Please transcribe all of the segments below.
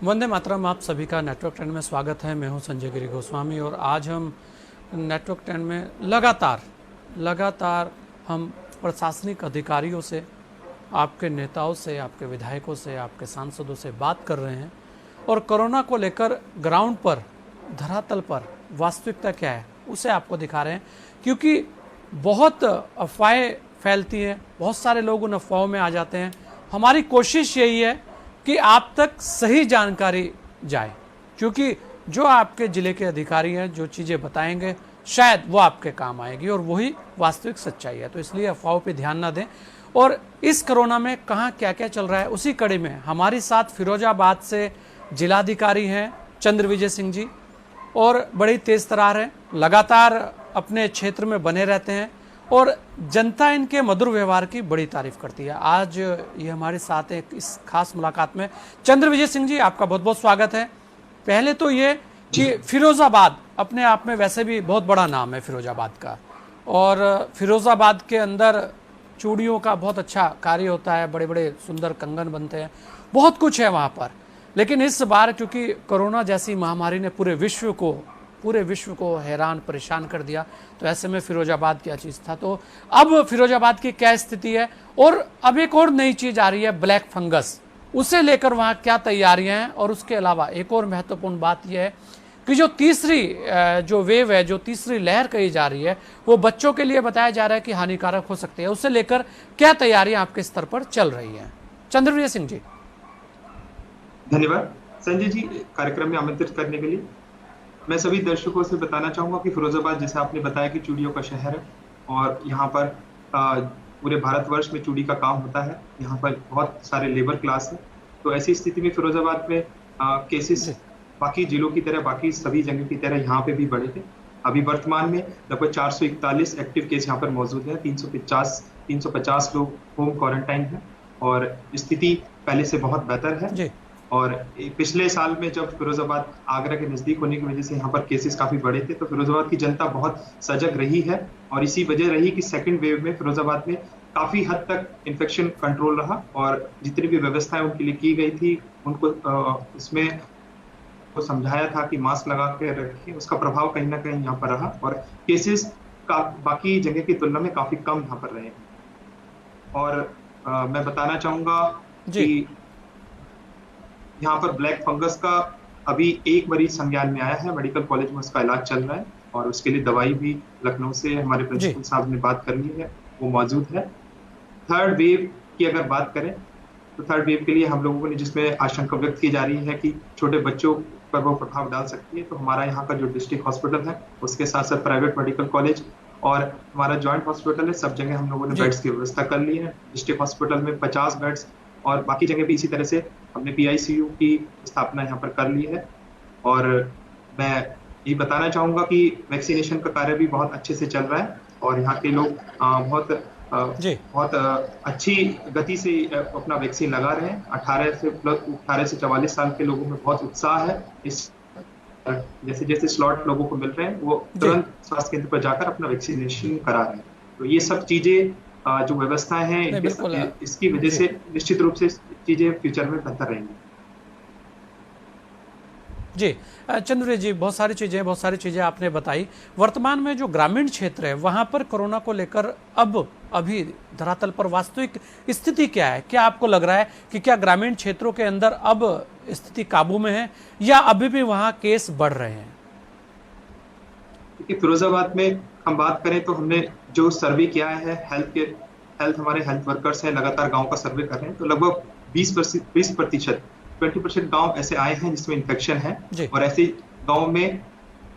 वंदे मातरम। आप सभी का नेटवर्क 10 में स्वागत है। मैं हूं संजय गिरी गोस्वामी और आज हम नेटवर्क 10 में लगातार हम प्रशासनिक अधिकारियों से, आपके नेताओं से, आपके विधायकों से, आपके सांसदों से बात कर रहे हैं और कोरोना को लेकर ग्राउंड पर, धरातल पर वास्तविकता क्या है उसे आपको दिखा रहे हैं, क्योंकि बहुत अफवाहें फैलती हैं, बहुत सारे लोग उन अफवाहों में आ जाते हैं। हमारी कोशिश यही है कि आप तक सही जानकारी जाए, क्योंकि जो आपके ज़िले के अधिकारी हैं जो चीज़ें बताएंगे शायद वो आपके काम आएगी और वही वास्तविक सच्चाई है। तो इसलिए अफवाहों पे ध्यान ना दें। और इस कोरोना में कहाँ क्या क्या चल रहा है, उसी कड़ी में हमारे साथ फिरोजाबाद से जिलाधिकारी हैं चंद्रविजय सिंह जी, और बड़ी तेज़ तर्रार है, लगातार अपने क्षेत्र में बने रहते हैं और जनता इनके मधुर व्यवहार की बड़ी तारीफ करती है। आज ये हमारे साथ एक इस खास मुलाकात में चंद्रविजय सिंह जी, आपका बहुत बहुत स्वागत है। पहले तो ये कि फिरोजाबाद अपने आप में वैसे भी बहुत बड़ा नाम है फिरोजाबाद का, और फिरोजाबाद के अंदर चूड़ियों का बहुत अच्छा कार्य होता है, बड़े बड़े सुंदर कंगन बनते हैं, बहुत कुछ है वहाँ पर। लेकिन इस बार क्योंकि कोरोना जैसी महामारी ने पूरे विश्व को हैरान परेशान कर दिया, तो ऐसे में फिरोजाबाद क्या चीज़ था। तो अब फिरोजाबाद की क्या स्थिति है, और अब एक और नई चीज़ आ रही है ब्लैक फंगस, उसे लेकर वहाँ क्या तैयारियां हैं। और उसके अलावा एक और महत्वपूर्ण बात यह है कि जो तीसरी जो वेव है, जो तीसरी लहर कही जा रही है, वो बच्चों के लिए बताया जा रहा है कि हानिकारक हो सकती है। उसे लेकर क्या तैयारियां आपके स्तर पर चल रही हैं, चंद्रविजय सिंह जी? धन्यवाद संजय जी, कार्यक्रम में आमंत्रित करने के लिए। मैं सभी दर्शकों से बताना चाहूंगा कि फिरोजाबाद, जैसे आपने बताया, कि चूड़ियों का शहर है और यहाँ पर पूरे भारतवर्ष में चूड़ी का काम होता है। यहाँ पर बहुत सारे लेबर क्लास है, तो ऐसी स्थिति में फिरोजाबाद में केसेस बाकी जिलों की तरह, बाकी सभी जगह की तरह यहाँ पे भी बढ़े थे। अभी वर्तमान में लगभग 441 एक्टिव केस यहाँ पर मौजूद है, 350 लोग होम क्वारंटाइन है और स्थिति पहले से बहुत बेहतर है। और पिछले साल में जब फिरोजाबाद आगरा के नजदीक होने की वजह से यहाँ पर केसेस काफी बढ़े थे, तो फिरोजाबाद की जनता बहुत सजग रही है और इसी वजह रही कि सेकंड वेव में फिरोजाबाद में काफी हद तक इन्फेक्शन कंट्रोल रहा और जितनी भी व्यवस्थाएं उनके लिए की गई थी, उनको इसमें को समझाया था कि मास्क लगा के रखें, उसका प्रभाव कहीं ना कहीं यहाँ पर रहा और केसेस का बाकी जगह की तुलना में काफी कम यहाँ पर रहे। और मैं बताना चाहूंगा कि यहाँ पर ब्लैक फंगस का अभी एक मरीज संज्ञान में आया है, मेडिकल कॉलेज में उसका इलाज चल रहा है और उसके लिए दवाई भी लखनऊ से हमारे प्रिंसिपल साहब ने बात कर ली है, वो मौजूद है। थर्ड वेव की अगर बात करें तो थर्ड वेव के लिए हम लोगों ने, जिसमें आशंका व्यक्त की जा रही है कि छोटे बच्चों पर वो प्रभाव डाल सकती है, तो हमारा यहाँ का जो डिस्ट्रिक्ट हॉस्पिटल है, उसके साथ साथ प्राइवेट मेडिकल कॉलेज और हमारा जॉइंट हॉस्पिटल है, सब जगह हम लोगों ने बेड्स की व्यवस्था कर ली है। डिस्ट्रिक्ट हॉस्पिटल में 50 बेड्स और बाकी जगह भी इसी तरह से हमने PICU की स्थापना यहाँ पर कर ली है। और मैं ये बताना चाहूंगा कि वैक्सीनेशन का कार्य भी बहुत अच्छे से चल रहा है और यहाँ के लोग बहुत अच्छी गति से अपना वैक्सीन लगा रहे हैं। 18 से 44 साल के लोगों में बहुत उत्साह है। इस जैसे जैसे स्लॉट लोगों को मिल रहे हैं, वो तुरंत स्वास्थ्य केंद्र पर जाकर अपना वैक्सीनेशन करा रहे हैं। तो ये सब चीजें जो व्यवस्थाएं हैं, इसकी वजह से निश्चित रूप से चीजें फ्यूचर में बेहतर रहेंगी। जी चंद्र जी, बहुत सारी चीज़ें आपने बताई। वर्तमान में जो ग्रामीण क्षेत्र है वहाँ पर कोरोना को लेकर अभी धरातल पर वास्तविक स्थिति क्या है? क्या आपको लग रहा है कि क्या ग्रामीण क्षेत्रों के अंदर अब स्थिति काबू में है या अभी भी वहाँ केस बढ़ रहे हैं? फिरोजाबाद में हम बात करें तो हमने जो सर्वे किया है, हमारे हेल्थ वर्कर्स हैं, लगातार गांव का सर्वे कर रहे हैं, तो लगभग 20% गांव ऐसे आए हैं जिसमें इन्फेक्शन है और ऐसे गांव में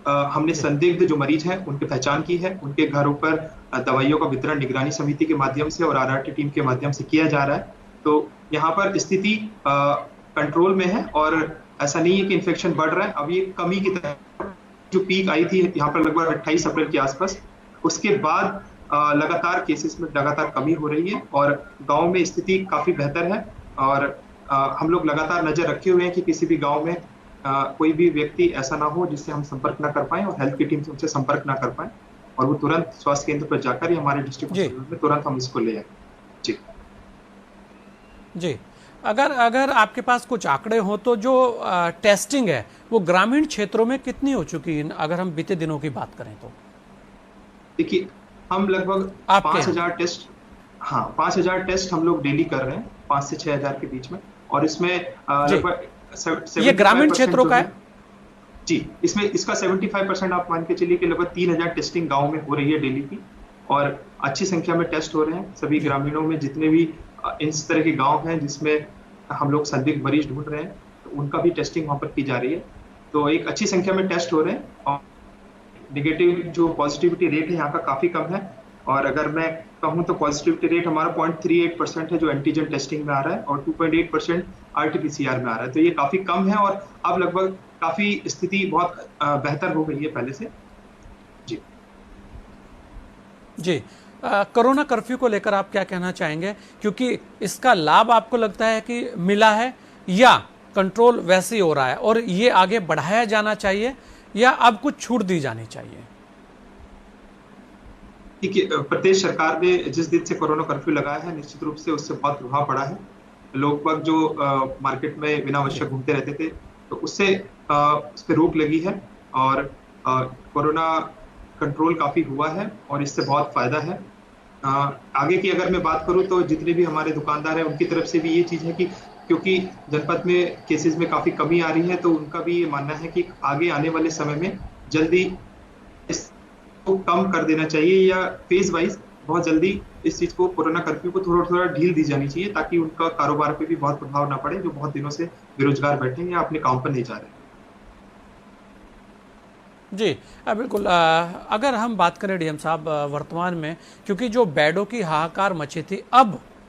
हमने संदिग्ध जो मरीज हैं उनकी पहचान की है। उनके घरों पर दवाइयों का वितरण निगरानी समिति के माध्यम से और RRT टीम के माध्यम से किया जा रहा है। तो यहाँ पर स्थिति कंट्रोल में है और ऐसा नहीं है कि इन्फेक्शन बढ़ रहा है। अब ये कमी की तरह जो पीक आई थी यहाँ पर लगभग 28 अप्रैल के आसपास, उसके बाद लगातार केसेस में लगातार कमी हो रही है और गांव में स्थिति काफी बेहतर है। और हम लोग लगातार नजर रखे हुए हैं कि किसी भी गांव में कोई भी व्यक्ति ऐसा ना हो जिससे हम संपर्क ना कर पाए और हेल्थ की टीम से उनसे संपर्क ना कर पाए और वो तुरंत स्वास्थ्य केंद्र पर जाकर ही हमारे डिस्ट्रिक्ट हॉस्पिटल में तुरंत हम इसको ले आए। जी। अगर अगर आपके पास कुछ आंकड़े हो तो जो टेस्टिंग है वो ग्रामीण क्षेत्रों में कितनी हो चुकी है, अगर हम बीते दिनों की बात करें तो? देखिए, हम लगभग आपके पाँच यहाँ? हजार टेस्ट हाँ, 5,000 टेस्ट हम लोग डेली कर रहे हैं, 5 से 6 हजार के बीच में। और इसमें जी, लगभग ये ग्रामीण 75% क्षेत्रों जो का है। है? जी, इसमें इसका 75% आप मान के चलिए कि लगभग 3,000 टेस्टिंग गांव में हो रही है डेली की। और अच्छी संख्या में टेस्ट हो रहे हैं सभी जी ग्रामीणों में, जितने भी इस तरह के गांव हैं जिसमें हम लोग संदिग्ध मरीज ढूंढ रहे हैं, तो उनका भी टेस्टिंग वहां पर की जा रही है। तो एक अच्छी संख्या में टेस्ट हो रहे हैं। और निगेटिव जो पॉजिटिविटी रेट है यहाँ का काफी कम है। और अगर मैं कहूँ तो पॉजिटिविटी रेट हमारा 0.38% है जो एंटीजन टेस्टिंग में आ रहा है, और 2.8% आरटीपीसीआर में आ रहा है। तो ये काफी कम है, और अब लगभग काफी स्थिति बहुत बेहतर हो गई है पहले से। जी जी। कोरोना कर्फ्यू को लेकर आप क्या कहना चाहेंगे, क्योंकि इसका लाभ आपको लगता है कि मिला है, या कंट्रोल वैसे ही हो रहा है और ये आगे बढ़ाया जाना चाहिए, या अब कुछ छूट दी जानी चाहिए? देखिए, प्रदेश सरकार ने जिस दिन से कोरोना कर्फ्यू लगाया है, निश्चित रूप से उससे बहुत प्रभाव पड़ा है। लोग बाग जो मार्केट में बिना जी आवश्यक घूमते रहते थे, तो उससे उस पर रोक लगी है। और कोरोना कंट्रोल काफी हुआ है, और इससे बहुत फायदा है। अ, आगे की अगर मैं बात करूं तो जितने भी हमारे दुकानदार हैं उनकी तरफ से भी ये चीज है कि क्योंकि जनपद में केसेस में काफी कमी आ रही है, तो उनका भी ये मानना है कि आगे आने वाले समय में जल्दी इसको कम कर देना चाहिए, या फेज वाइज बहुत जल्दी इस चीज को, कोरोना कर्फ्यू को थोड़ा थोड़ा ढील दी जानी चाहिए, ताकि उनका कारोबार पे भी बहुत प्रभाव ना पड़े, जो बहुत दिनों से बेरोजगार बैठे हैं या अपने काम पर नहीं जा रहे। जी। बिल्कुल। अगर हम बात करें डीएम साहब, वर्तमान में क्योंकि जो बेडों की हाहाकार मची थी,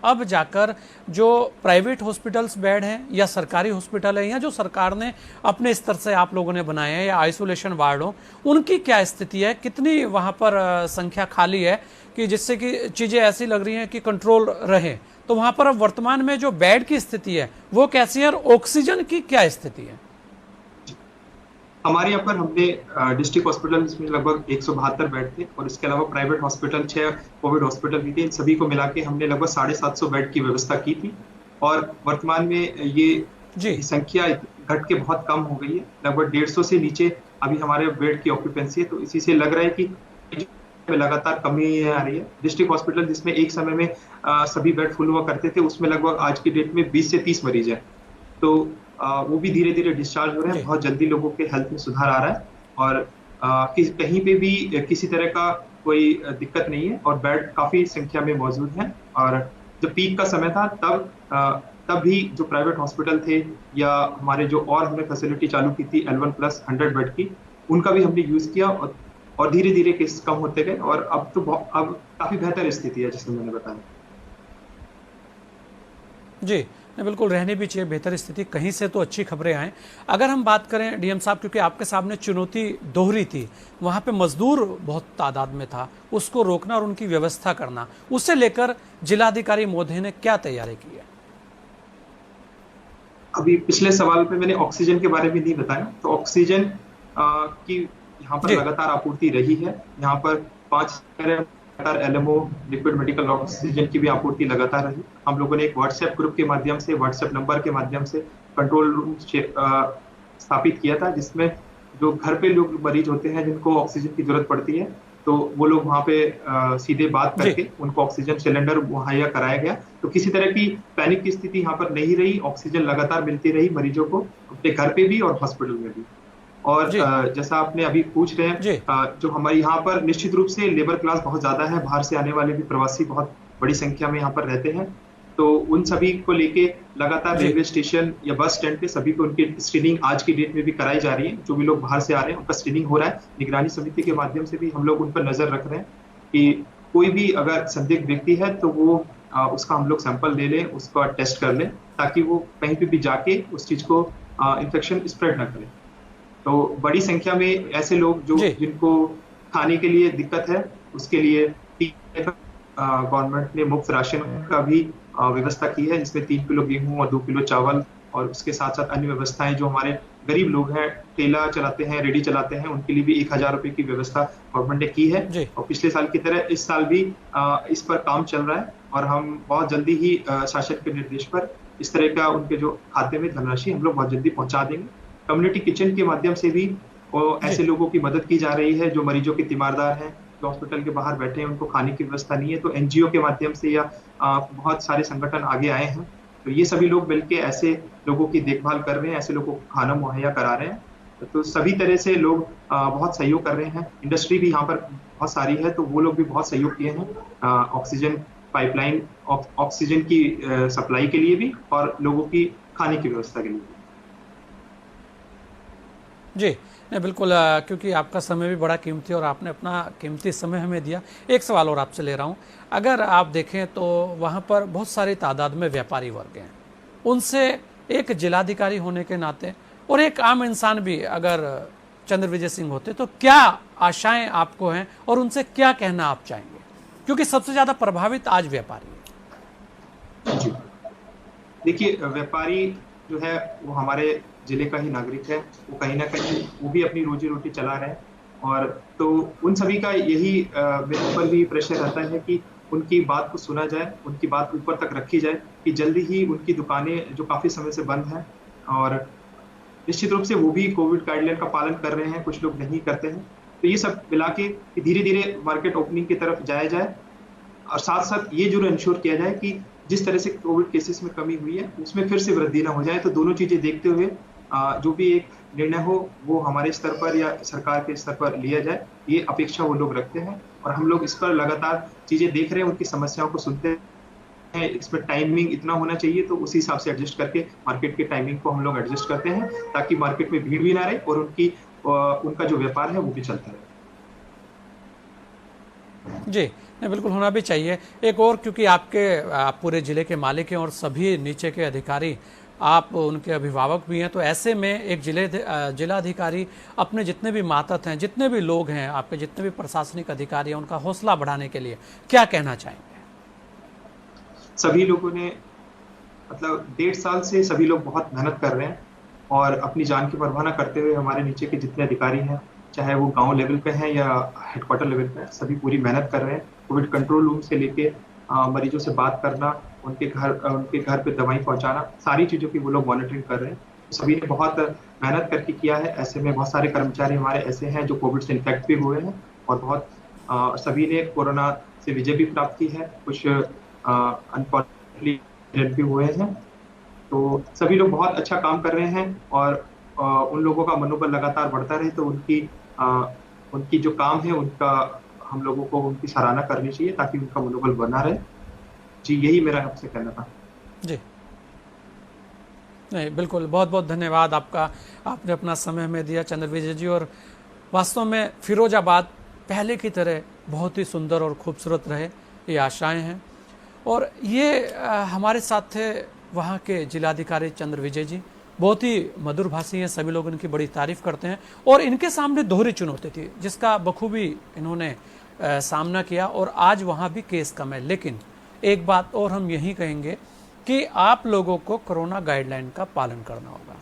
अब जाकर जो प्राइवेट हॉस्पिटल्स बेड हैं या सरकारी हॉस्पिटल है, या जो सरकार ने अपने स्तर से आप लोगों ने बनाए हैं, या आइसोलेशन वार्ड हो, उनकी क्या स्थिति है? कितनी वहां पर संख्या खाली है कि जिससे कि चीजें ऐसी लग रही हैं कि कंट्रोल रहे? तो वहां पर अब वर्तमान में जो बेड की स्थिति है वो कैसी है, और ऑक्सीजन की क्या स्थिति है? हमारे यहाँ पर हमने डिस्ट्रिक्ट हॉस्पिटल में लगभग 172 बेड थे, और इसके अलावा प्राइवेट हॉस्पिटल 6 कोविड हॉस्पिटल भी थे। इन सभी को मिला के हमने लगभग 750 बेड की व्यवस्था की थी। और वर्तमान में ये जी संख्या घट के बहुत कम हो गई है, लगभग 150 से नीचे अभी हमारे बेड की ऑक्यूपेंसी है। तो इसी से लग रहा है कि में लगातार कमी आ रही है। डिस्ट्रिक्ट हॉस्पिटल जिसमें एक समय में सभी बेड फुल हुआ करते थे, उसमें लगभग आज की डेट में 20 से 30 मरीज है। तो वो भी धीरे धीरे डिस्चार्ज हो रहे हैं, बहुत जल्दी लोगों के हेल्थ में सुधार आ रहा है। और कहीं पे भी किसी तरह का कोई दिक्कत नहीं है, और बेड काफी संख्या में मौजूद है। और जब पीक का समय था तब भी जो प्राइवेट हॉस्पिटल थे, या हमारे जो और हमने फैसिलिटी चालू की थी L1+ 100 बेड की, उनका भी हमने यूज किया, और धीरे धीरे केस कम होते गए। और अब काफी बेहतर स्थिति है, जैसे मैंने बताया। जी, नहीं बिल्कुल, रहनी भी चाहिए बेहतर स्थिति, कहीं से तो अच्छी खबरें आएँ। अगर हम बात करें डीएम साहब, क्योंकि आपके सामने चुनौती दोहरी थी, वहाँ पे मजदूर बहुत तादाद में था, उसको रोकना और उनकी व्यवस्था करना, उसे लेकर जिलाधिकारी महोदय ने क्या तैयारी की है? अभी पिछले सवाल पे मैंने ऑक्सीजन के बारे में नहीं बताया। तो ऑक्सीजन की यहाँ पर लगातार आपूर्ति रही है। यहाँ पर 5 लगातार LMO लिक्विड मेडिकल ऑक्सीजन की भी आपूर्ति लगातार रही। हम लोगों ने एक व्हाट्सएप ग्रुप के माध्यम से, व्हाट्सएप नंबर के माध्यम से कंट्रोल रूम स्थापित किया था, जिसमें जो घर पे लोग मरीज होते हैं जिनको ऑक्सीजन की जरूरत पड़ती है, तो वो लोग वहाँ पे सीधे बात करके उनको ऑक्सीजन सिलेंडर मुहैया कराया गया। तो किसी तरह की पैनिक की स्थिति यहाँ पर नहीं रही। ऑक्सीजन लगातार मिलती रही मरीजों को, अपने घर पे भी और हॉस्पिटल में भी। और जैसा आपने अभी पूछ रहे हैं, जो हमारे यहाँ पर निश्चित रूप से लेबर क्लास बहुत ज्यादा है, बाहर से आने वाले भी प्रवासी बहुत बड़ी संख्या में यहाँ पर रहते हैं। तो उन सभी को लेके लगातार रेलवे स्टेशन या बस स्टैंड पे सभी को उनकी स्क्रीनिंग आज की डेट में भी कराई जा रही है। जो भी लोग बाहर से आ रहे हैं उनका स्क्रीनिंग हो रहा है। निगरानी समिति के माध्यम से भी हम लोग उन पर नजर रख रहे हैं कि कोई भी अगर संदिग्ध व्यक्ति है तो वो उसका हम लोग सैंपल ले लें, उसका टेस्ट कर लें, ताकि वो कहीं पे भी जाके उस चीज को इन्फेक्शन स्प्रेड न करे। तो बड़ी संख्या में ऐसे लोग जो जिनको खाने के लिए दिक्कत है, उसके लिए गवर्नमेंट ने मुफ्त राशन का भी व्यवस्था की है, जिसमें 3 किलो गेहूं और 2 किलो चावल, और उसके साथ साथ अन्य व्यवस्थाएं जो हमारे गरीब लोग हैं, ठेला चलाते हैं, रेडी चलाते हैं, उनके लिए भी 1,000 रुपए की व्यवस्था गवर्नमेंट ने की है। और पिछले साल की तरह इस साल भी इस पर काम चल रहा है, और हम बहुत जल्दी ही शासन के निर्देश पर इस तरह का उनके जो खाते में धनराशि हम लोग बहुत जल्दी पहुंचा देंगे। कम्युनिटी किचन के माध्यम से भी जी। ऐसे लोगों की मदद की जा रही है जो मरीजों के तीमारदार हैं, जो हॉस्पिटल के बाहर बैठे हैं, उनको खाने की व्यवस्था नहीं है, तो एनजीओ के माध्यम से या बहुत सारे संगठन आगे आए हैं। तो ये सभी लोग मिलके ऐसे लोगों की देखभाल कर रहे हैं, ऐसे लोगों को खाना मुहैया करा रहे हैं। तो सभी तरह से लोग बहुत सहयोग कर रहे हैं। इंडस्ट्री भी यहाँ पर बहुत सारी है, तो वो लोग भी बहुत सहयोग किए हैं ऑक्सीजन पाइपलाइन, ऑक्सीजन की सप्लाई के लिए भी और लोगों की खाने की व्यवस्था के लिए भी। जी, नहीं बिल्कुल, क्योंकि आपका समय भी बड़ा कीमती और आपने अपना कीमती समय हमें दिया। एक सवाल और आपसे ले रहा हूँ, अगर आप देखें तो वहाँ पर बहुत सारी तादाद में व्यापारी वर्ग हैं, उनसे एक जिलाधिकारी होने के नाते और एक आम इंसान भी अगर चंद्रविजय सिंह होते तो क्या आशाएं आपको हैं और उनसे क्या कहना आप चाहेंगे, क्योंकि सबसे ज़्यादा प्रभावित आज व्यापारी है। जी, देखिए व्यापारी जो है वो हमारे जिले का ही नागरिक है, वो कहीं ना कहीं वो भी अपनी रोजी रोटी चला रहे हैं। और तो उन सभी का यही मेरे ऊपर भी प्रेशर रहता है कि उनकी बात को सुना जाए, उनकी बात ऊपर तक रखी जाए कि जल्दी ही उनकी दुकानें जो काफी समय से बंद हैं, और निश्चित रूप से वो भी कोविड गाइडलाइन का पालन कर रहे हैं, कुछ लोग नहीं करते हैं, तो ये सब मिला के धीरे धीरे मार्केट ओपनिंग की तरफ जाया जाए। और साथ साथ ये जरूर इंश्योर किया जाए कि जिस तरह से कोविड केसेस में कमी हुई है उसमें फिर से वृद्धि ना हो जाए। तो दोनों चीजें देखते हुए जो भी एक निर्णय हो वो हमारे स्तर पर या सरकार के स्तर पर लिया जाए, ये अपेक्षा वो लोग रखते हैं। और हम लोग इस पर लगातार चीजें देख रहे हैं, उनकी समस्याओं को सुनते हैं। इसमें टाइमिंग इतना होना चाहिए तो उसी हिसाब से एडजस्ट करके मार्केट के टाइमिंग को हम लोग एडजस्ट करते हैं, ताकि मार्केट में भीड़ भी ना रहे और उनका जो व्यापार है वो भी चलता रहे। जी, नहीं बिल्कुल होना भी चाहिए। एक और, क्योंकि आप पूरे ज़िले के मालिक हैं और सभी नीचे के अधिकारी आप उनके अभिभावक भी हैं, तो ऐसे में एक जिलाधिकारी अपने जितने भी मातहत हैं, जितने भी लोग हैं, आपके जितने भी प्रशासनिक अधिकारी हैं, उनका हौसला बढ़ाने के लिए क्या कहना चाहेंगे? सभी लोगों ने मतलब 1.5 साल से सभी लोग बहुत मेहनत कर रहे हैं और अपनी जान की परवाह ना करते हुए हमारे नीचे के जितने अधिकारी हैं, चाहे वो गांव लेवल पे हैं या हेडक्वार्टर लेवल पे हैं, सभी पूरी मेहनत कर रहे हैं। कोविड कंट्रोल रूम से लेके मरीजों से बात करना, उनके घर पे दवाई पहुंचाना, सारी चीजों की वो लोग मॉनिटरिंग कर रहे हैं। सभी ने बहुत मेहनत करके किया है। ऐसे में बहुत सारे कर्मचारी हमारे ऐसे हैं जो कोविड से इन्फेक्ट भी हुए हैं और बहुत सभी ने कोरोना से विजय भी प्राप्त की है। कुछ अनफॉर्चुनेटली डेथ भी हुए हैं। तो सभी लोग बहुत अच्छा काम कर रहे हैं और उन लोगों का मनोबल लगातार बढ़ता रहे, तो उनकी जो काम है उनका हम लोगों को उनकी सराहना करनी चाहिए ताकि उनका मनोबल बना रहे। जी, यही मेरा आपसे कहना था। जी, नहीं बिल्कुल, बहुत बहुत धन्यवाद आपका, आपने अपना समय हमें दिया चंद्रविजय जी। और वास्तव में फिरोजाबाद पहले की तरह बहुत ही सुंदर और खूबसूरत रहे, ये आशाएं हैं। और ये हमारे साथ थे वहाँ के जिलाधिकारी चंद्रविजय जी, बहुत ही मधुर भाषी हैं, सभी लोग इनकी बड़ी तारीफ करते हैं। और इनके सामने दोहरी चुनौती थी जिसका बखूबी इन्होंने सामना किया, और आज वहाँ भी केस कम है। लेकिन एक बात और हम यही कहेंगे कि आप लोगों को कोरोना गाइडलाइन का पालन करना होगा,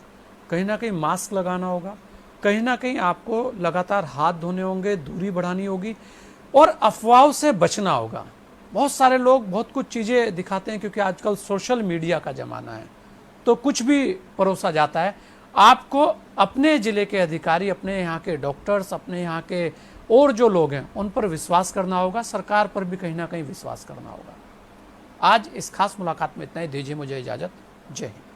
कहीं ना कहीं मास्क लगाना होगा, कहीं ना कहीं आपको लगातार हाथ धोने होंगे, दूरी बढ़ानी होगी और अफवाहों से बचना होगा। बहुत सारे लोग बहुत कुछ चीज़ें दिखाते हैं, क्योंकि आजकल सोशल मीडिया का ज़माना है, तो कुछ भी परोसा जाता है। आपको अपने ज़िले के अधिकारी, अपने यहाँ के डॉक्टर्स, अपने यहाँ के और जो लोग हैं उन पर विश्वास करना होगा, सरकार पर भी कहीं ना कहीं विश्वास करना होगा। आज इस खास मुलाकात में इतना ही, दीजिए मुझे इजाज़त। जय हिंद।